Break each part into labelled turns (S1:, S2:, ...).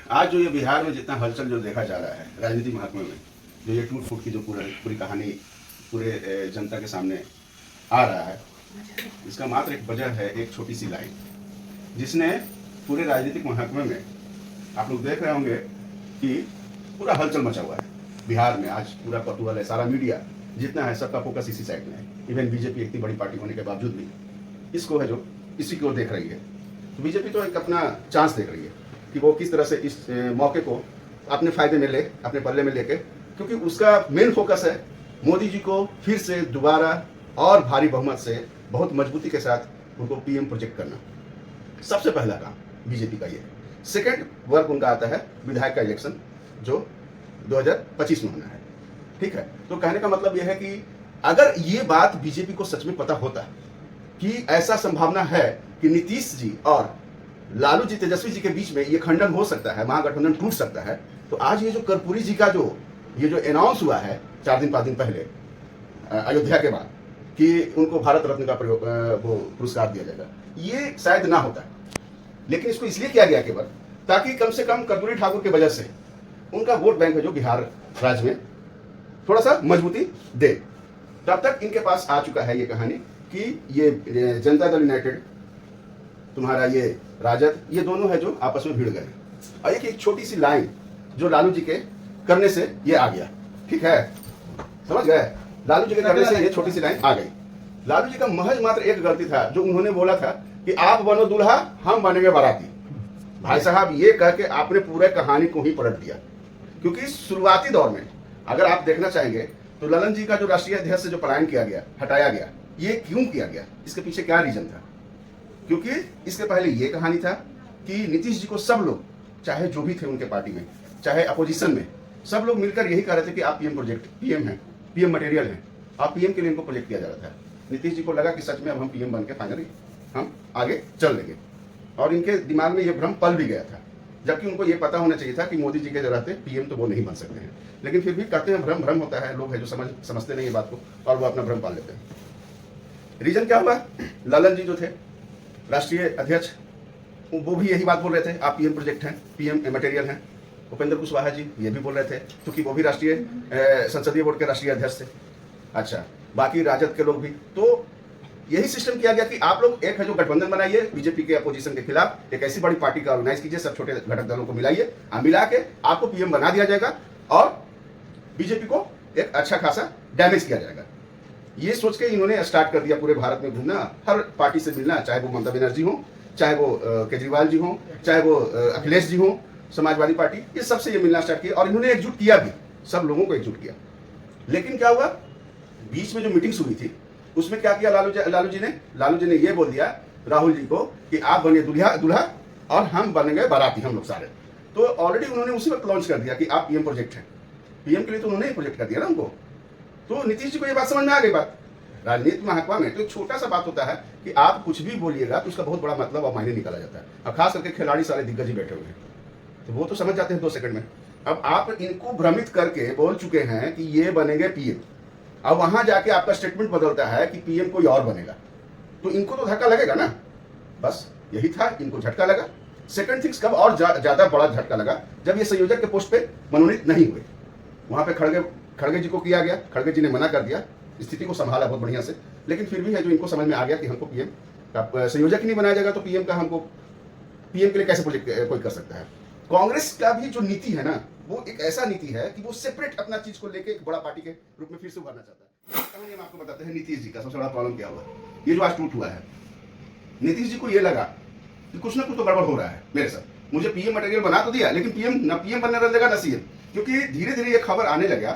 S1: आज जो ये बिहार में जितना हलचल जो देखा जा रहा है राजनीति महकमे में, जो ये टूट फूट की जो पूरी कहानी पूरे जनता के सामने आ रहा है, इसका मात्र एक वजह है, एक छोटी सी लाइन, जिसने पूरे राजनीतिक महकमे में आप लोग देख रहे होंगे कि पूरा हलचल मचा हुआ है बिहार में। आज पूरा कौतूहल है, सारा मीडिया जितना है सबका फोकस इसी साइड में है। इवन बीजेपी इतनी बड़ी पार्टी होने के बावजूद भी इसको है जो इसी को देख रही है। तो बीजेपी तो एक अपना चांस देख रही है कि वो किस तरह से इस मौके को अपने फायदे में ले, अपने पल्ले में लेके, क्योंकि उसका मेन फोकस है मोदी जी को फिर से दोबारा और भारी बहुमत से बहुत मजबूती के साथ उनको पीएम प्रोजेक्ट करना। सबसे पहला काम बीजेपी का ये है। सेकेंड वर्क उनका आता है विधायक का इलेक्शन जो 2025 में होना है। ठीक है, तो कहने का मतलब यह है कि अगर ये बात बीजेपी को सच में पता होता कि ऐसा संभावना है कि नीतीश जी और लालू जी तेजस्वी जी के बीच में ये खंडन हो सकता है, महागठबंधन टूट सकता है, तो आज ये जो कर्पूरी जी का जो अनाउंस हुआ है 4 दिन 5 दिन पहले अयोध्या के बाद कि उनको भारत रत्न का वो पुरस्कार दिया जाएगा, ये शायद ना होता। लेकिन इसको इसलिए किया गया केवल ताकि कम से कम कर्पूरी ठाकुर की वजह से उनका वोट बैंक है जो बिहार राज्य में थोड़ा सा मजबूती दे। तब तक इनके पास आ चुका है ये कहानी कि ये जनता दल यूनाइटेड, तुम्हारा ये राजद, ये दोनों है जो आपस में भिड़ गए। और एक छोटी सी लाइन जो लालू जी के करने से ये आ गया, ठीक है, समझ गए, लालू जी के करने से ये छोटी सी लाइन आ गई। लालू जी का महज मात्र एक गलती था जो उन्होंने बोला था कि आप बनो दूल्हा हम बनेंगे बाराती। भाई साहब, ये कह के आपने पूरे कहानी को ही पलट दिया। क्योंकि शुरुआती दौर में अगर आप देखना चाहेंगे तो ललन जी का जो राष्ट्रीय अध्यक्ष से जो पलायन किया गया, हटाया गया, ये क्यों किया गया, इसके पीछे क्या रीजन था? क्योंकि इसके पहले ये कहानी था कि नीतीश जी को सब लोग, चाहे जो भी थे उनके पार्टी में, चाहे अपोजिशन में, सब लोग मिलकर यही कह रहे थे कि आप पीएम प्रोजेक्ट, पीएम हैं, पीएम मटेरियल हैं, आप पीएम के लिए इनको प्रोजेक्ट किया जा रहा था। नीतीश जी को लगा कि सच में अब हम पीएम बन के फाइनली हम आगे चल लेंगे, और इनके दिमाग में ये भ्रम पल भी गया था, जबकि उनको ये पता होना चाहिए था कि मोदी जी के जो रहते पीएम तो वो नहीं बन सकते हैं। लेकिन फिर भी कहते हैं भ्रम भ्रम होता है, लोग है जो समझते नहीं ये बात को और वो अपना भ्रम पाल लेते हैं। रीजन क्या हुआ? ललन जी जो थे राष्ट्रीय अध्यक्ष, वो भी यही बात बोल रहे थे, आप पीएम प्रोजेक्ट हैं, पीएम मटेरियल हैं। उपेंद्र कुशवाहा जी ये भी बोल रहे थे, क्योंकि वो भी राष्ट्रीय संसदीय बोर्ड के राष्ट्रीय अध्यक्ष थे। अच्छा, बाकी राजद के लोग भी। तो यही सिस्टम किया गया कि आप लोग एक है जो गठबंधन बनाइए बीजेपी के अपोजिशन के खिलाफ, एक ऐसी बड़ी पार्टी का ऑर्गेनाइज कीजिए, सब छोटे घटक दलों को मिलाइए, मिला के आपको पीएम बना दिया जाएगा और बीजेपी को एक अच्छा खासा डैमेज किया जाएगा। ये सोच के इन्होंने स्टार्ट कर दिया पूरे भारत में घूमना, हर पार्टी से मिलना, चाहे वो ममता बनर्जी हो, चाहे वो केजरीवाल जी हो, चाहे वो अखिलेश जी हो, समाजवादी पार्टी, ये सबसे ये मिलना स्टार्ट किया और इन्होंने एकजुट किया भी, सब लोगों को एकजुट किया। लेकिन क्या हुआ, बीच में जो मीटिंग्स हुई थी उसमें क्या किया लालू जी ने ये बोल दिया राहुल जी को कि आप बनिए दूल्हा और हम बनेंगे बाराती, हम लोग सारे। तो ऑलरेडी उन्होंने उसी वक्त लॉन्च कर दिया कि आप पीएम प्रोजेक्ट हैं, पीएम के लिए तो उन्होंने ही प्रोजेक्ट कर दिया ना उनको। तो नीतीश जी को ये बात समझ में आ गई। बात राजनीति महकमा में तो एक छोटा सा बात होता है कि आप कुछ भी बोलिएगा तो उसका बहुत बड़ा मतलब और मायने निकाला जाता है। अब खास करके खिलाड़ी सारे दिग्गज ही बैठे हुए हैं, तो वो तो समझ जाते हैं 2 सेकंड में। अब आप इनको भ्रमित करके बोल चुके हैं कि ये बनेंगे पीएम, अब वहां जाके आपका स्टेटमेंट बदलता है कि पीएम कोई और बनेगा, तो इनको तो धक्का लगेगा ना। बस यही था, इनको झटका लगा। सेकंड थिंग्स कब और ज्यादा बड़ा झटका लगा, जब ये संयोजक के पोस्ट पे मनोनीत नहीं हुए। वहां पे खड़गे जी को किया गया, खड़गे जी ने मना कर दिया, स्थिति को संभाला बहुत बढ़िया से। लेकिन फिर भी है जो इनको समझ में आ गया कि हमको पीएम का संयोजक ही नहीं बनाया जाएगा, तो पीएम का हमको पीएम के लिए कैसे प्रोजेक्ट कोई कर सकता है। कांग्रेस का भी जो नीति है ना, वो एक ऐसा नीति है कि वो सेपरेट अपना चीज को लेके एक बड़ा पार्टी के रूप में फिर से उभरना चाहता है। कहानी हम आपको बताते हैं नीतीश जी का सबसे बड़ा प्रॉब्लम क्या हुआ। ये जो आज टूट हुआ है, नीतीश जी को ये लगा कि कुछ ना कुछ तो गड़बड़ हो रहा है मेरे साथ। मुझे पीएम मटेरियल बना तो दिया, लेकिन पीएम बनने देगा ना सीएम। क्योंकि धीरे धीरे ये खबर आने लगा,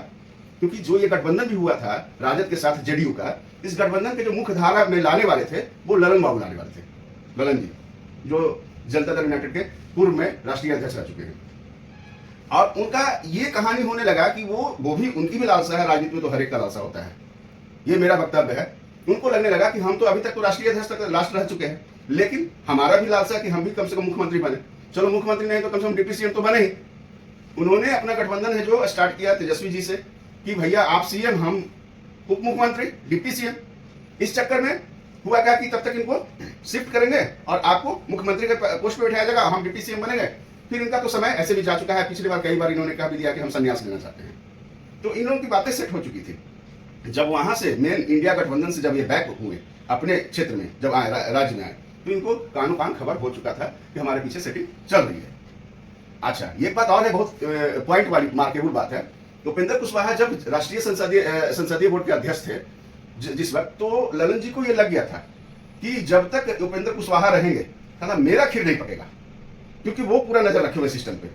S1: क्योंकि जो ये गठबंधन भी हुआ था राजद के साथ जेडीयू का, इस गठबंधन के जो मुख्य धारा में लाने वाले थे वो ललन बाबू लाने वाले थे। ललन जी जो जनता दल यूनाइटेड के पूर्व में राष्ट्रीय अध्यक्ष रह चुके हैं, और उनका ये कहानी होने लगा कि वो भी, उनकी भी लालसा है, राजनीति में तो हर एक का लालसा होता है, ये मेरा वक्तव्य है। उनको लगने लगा कि हम तो अभी तक तो राष्ट्रीय अध्यक्ष तक लास्ट रह चुके हैं, लेकिन हमारा भी लालसा है कि हम भी कम से कम मुख्यमंत्री बने। चलो मुख्यमंत्री नहीं तो कम से कम डिप्टी सीएम तो बने ही। उन्होंने अपना गठबंधन है जो स्टार्ट किया तेजस्वी जी से कि भैया आप सीएम, हम उप मुख्यमंत्री, डिप्टी सीएम। इस चक्कर में हुआ क्या कि तब तक इनको शिफ्ट करेंगे और आपको मुख्यमंत्री के पोस्ट पे बैठाया जाएगा, हम डिप्टी सीएम बनेंगे। फिर इनका तो समय ऐसे भी जा चुका है, पिछली बार कई बार इन्होंने कहा भी दिया कि हम संन्यास लेना चाहते हैं। तो इन लोगों की बातें सेट हो चुकी थी। जब वहां से मेन इंडिया गठबंधन से जब ये बैक हुए अपने क्षेत्र में, जब आए राज्य में आए, तो इनको कानों कान खबर हो चुका था कि हमारे पीछे सेटिंग चल रही है। अच्छा, एक बात और है, बहुत पॉइंट वाली मार्केबल बात है। उपेंद्र कुशवाहा जब राष्ट्रीय संसदीय बोर्ड के अध्यक्ष थे जिस वक्त, तो ललन जी को यह लग गया था कि जब तक उपेंद्र कुशवाहा रहेंगे साला मेरा खीर नहीं पकेगा, क्योंकि वो पूरा नजर रखे हुए सिस्टम पे।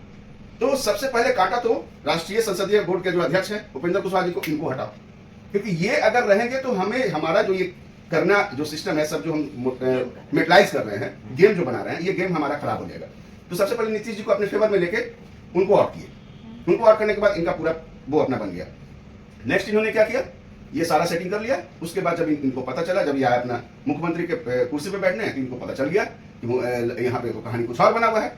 S1: तो सबसे पहले काटा तो राष्ट्रीय संसदीय बोर्ड के जो अध्यक्ष हैं उपेंद्र कुशवाहा जी को, इनको हटाओ, क्योंकि ये अगर रहेंगे तो हमें हमारा जो ये करना जो सिस्टम है, सब जो हम मेटलाइज कर रहे हैं, गेम जो बना रहे हैं, ये गेम हमारा खराब हो जाएगा। तो सबसे पहले नीतीश जी को अपने फेवर में लेके उनको आउट किए। उनको आउट करने के बाद इनका पूरा वो अपना बन गया। नेक्स्ट इन्होंने क्या किया, ये सारा सेटिंग कर लिया। उसके बाद जब इनको पता चला, जब ये आया अपना मुख्यमंत्री के कुर्सी पे बैठने, तो इनको पता चल गया कि यहाँ पे तो कहानी कुछ और बना हुआ है।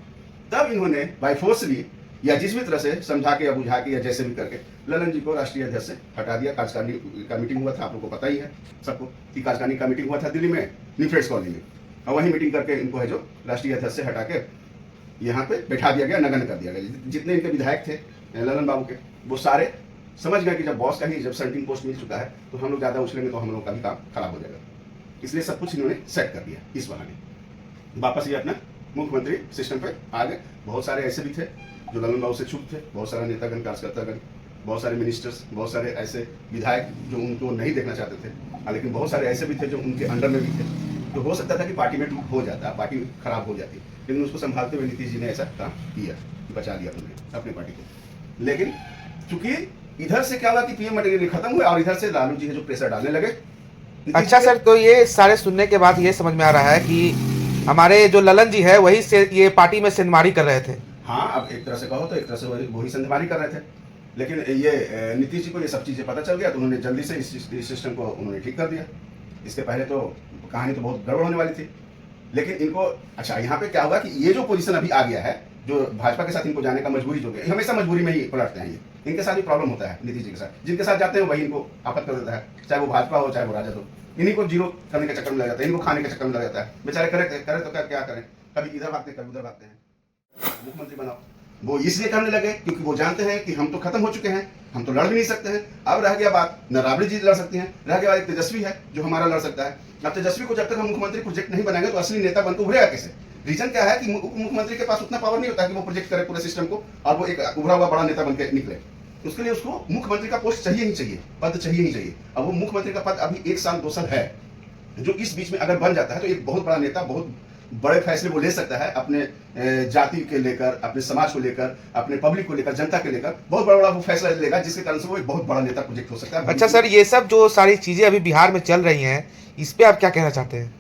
S1: तब इन्होंने बाय फोर्सली या जिस भी तरह से समझा के या बुझा के या जैसे भी करके ललन जी को राष्ट्रीय अध्यक्ष से हटा दिया। कार्यकारिणी का मीटिंग हुआ था, आप लोगों को पता ही है सबको कि कार्यकारिणी का मीटिंग हुआ था दिल्ली में, न्यू कॉलोनी में, और वही मीटिंग करके इनको है जो राष्ट्रीय अध्यक्ष से हटा के यहाँ पे बैठा दिया गया, नगण्य कर दिया गया। जितने इनके विधायक थे ललन बाबू के, वो सारे समझ गए कि जब बॉस का ही जब सेंटिंग पोस्ट मिल चुका है तो हम लोग ज्यादा उछलेंगे तो हम लोग का भी काम खराब हो जाएगा। इसलिए सब कुछ इन्होंने सेट कर दिया। इस बहाने वापस ये अपना मुख्यमंत्री सिस्टम पे आ गए। बहुत सारे ऐसे भी थे जो ललन बाबू से चुप थे, बहुत सारे नेतागण, कार्यकर्तागण, बहुत सारे मिनिस्टर्स, बहुत सारे ऐसे विधायक जो उनको नहीं देखना चाहते थे, लेकिन बहुत सारे ऐसे भी थे जो उनके अंडर में भी थे। तो हो सकता था कि पार्टी में टूट हो जाता, पार्टी खराब हो जाती, लेकिन उसको संभालते हुए नीतीश जी ने ऐसा काम किया, बचा लिया उन्होंने अपनी पार्टी को। लेकिन चूंकि इधर से क्या हुआ कि पीएम मटेरियल खत्म हुआ और इधर से लालू जी जो प्रेशर डालने लगे।
S2: अच्छा सर, तो ये सारे सुनने के बाद ये समझ में आ रहा है कि हमारे जो ललन जी है वही से ये पार्टी में सेंधमारी कर रहे थे।
S1: हाँ, अब एक तरह से कहो तो एक तरह से वही सेंधमारी कर रहे थे, लेकिन ये नीतीश जी को ये सब चीजें पता चल गया तो उन्होंने जल्दी से इस सिस्टम को उन्होंने ठीक कर दिया। इसके पहले तो कहानी तो बहुत गड़बड़ होने वाली थी, लेकिन इनको अच्छा यहाँ पे क्या हुआ कि ये जो पोजीशन अभी आ गया है, जो भाजपा के साथ इनको जाने का मजबूरी जो है, हमेशा मजबूरी में ही पलटते हैं ये। इनके साथ भी प्रॉब्लम होता है नीतीश जी के साथ, जिनके साथ जाते हैं वही इनको आफत कर देता है, चाहे वो भाजपा हो चाहे वो राजद हो। इन्हीं को जीरो करने के चक्कर में लग जाता है, इनको खाने के चक्कर में लग जाता है। बेचारे करे तो क्या करें, कभी इधर भागते कभी उधर भागते हैं। मुख्यमंत्री बनाओ, वो इसलिए करने लगे क्योंकि वो जानते हैं कि हम तो खत्म हो चुके हैं, हम तो लड़ भी नहीं सकते हैं। अब रह गया बात, न राबड़ी जी लड़ सकती हैं, रह गया एक तेजस्वी है जो हमारा लड़ सकता है। अब तेजस्वी को जब तक हम मुख्यमंत्री प्रोजेक्ट नहीं बनाएंगे तो असली नेता बनकर उभरेगा कैसे? रीजन क्या है कि उप मुख्यमंत्री के पास उतना पावर नहीं होता है कि वो प्रोजेक्ट करे पूरे सिस्टम को और वो एक उभरा हुआ बड़ा नेता बनकर निकले। उसके लिए उसको मुख्यमंत्री का पोस्ट चाहिए ही चाहिए, पद चाहिए ही चाहिए। अब वो मुख्यमंत्री का पद अभी 1 साल 2 साल है, जो इस बीच में अगर बन जाता है तो एक बहुत बड़ा नेता बहुत बड़े फैसले वो ले सकता है अपने जाति के लेकर, अपने समाज को लेकर, अपने पब्लिक को लेकर, जनता के लेकर बहुत बड़ा वो फैसला लेगा, जिसके कारण से वो एक बहुत बड़ा नेता प्रोजेक्ट हो सकता है।
S2: अच्छा सर, ये सब जो सारी चीजें अभी बिहार में चल रही हैं, इस पे आप क्या कहना चाहते हैं?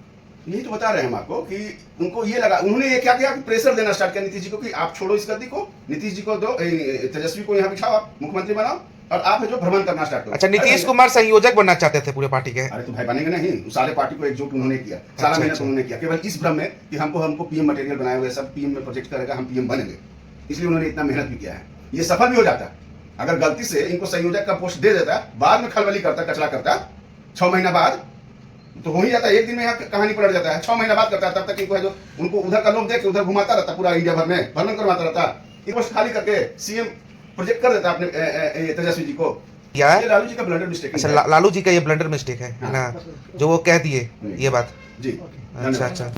S1: यही तो बता रहे हैं हम आपको कि उनको ये लगा, उन्होंने ये क्या किया, प्रेशर देना स्टार्ट किया नीतीश जी को कि आप छोड़ो इस गद्दी को, नीतीश जी को दो, तेजस्वी को यहाँ बिठाओ, आप मुख्यमंत्री बनाओ और आप जो भ्रमण करना स्टार्ट करो।
S2: अच्छा, नीतीश कुमार संयोजक बनना चाहते थे पूरे पार्टी के?
S1: अरे तो भाई बनेंगे नहीं, सारे पार्टी को एकजुट उन्होंने किया, सारा मेहनत उन्होंने किया, केवल इस भ्रम में कि हमको पीएम मटेरियल बनाए हुए, सब पीएम में प्रोजेक्ट करेगा, हम पीएम बनेंगे, इसलिए उन्होंने इतना मेहनत भी किया है। ये सफल भी हो जाता अगर गलती से इनको संयोजक का पोस्ट दे देता, बाद में खलबली करता, कचरा करता, 6 महीना बाद तो हो ही जाता है, एक दिन में यहाँ कहानी पलट जाता है। 6 महीना बाद करता है, तब तक इनको है जो उनको उधर का लोग देख के उधर घुमाता रहता, पूरा इंडिया भर में भ्रमण करवाता रहता, ये पोस्ट खाली करके सीएम प्रोजेक्ट कर देता अपने तेजस्वी जी को। ये लालू जी का ब्लंडर मिस्टेक है।
S2: अच्छा, लालू जी का ये ब्लंडर मिस्टेक है ना, जो वो कह दिए ये बात
S1: जी।
S2: अच्छा।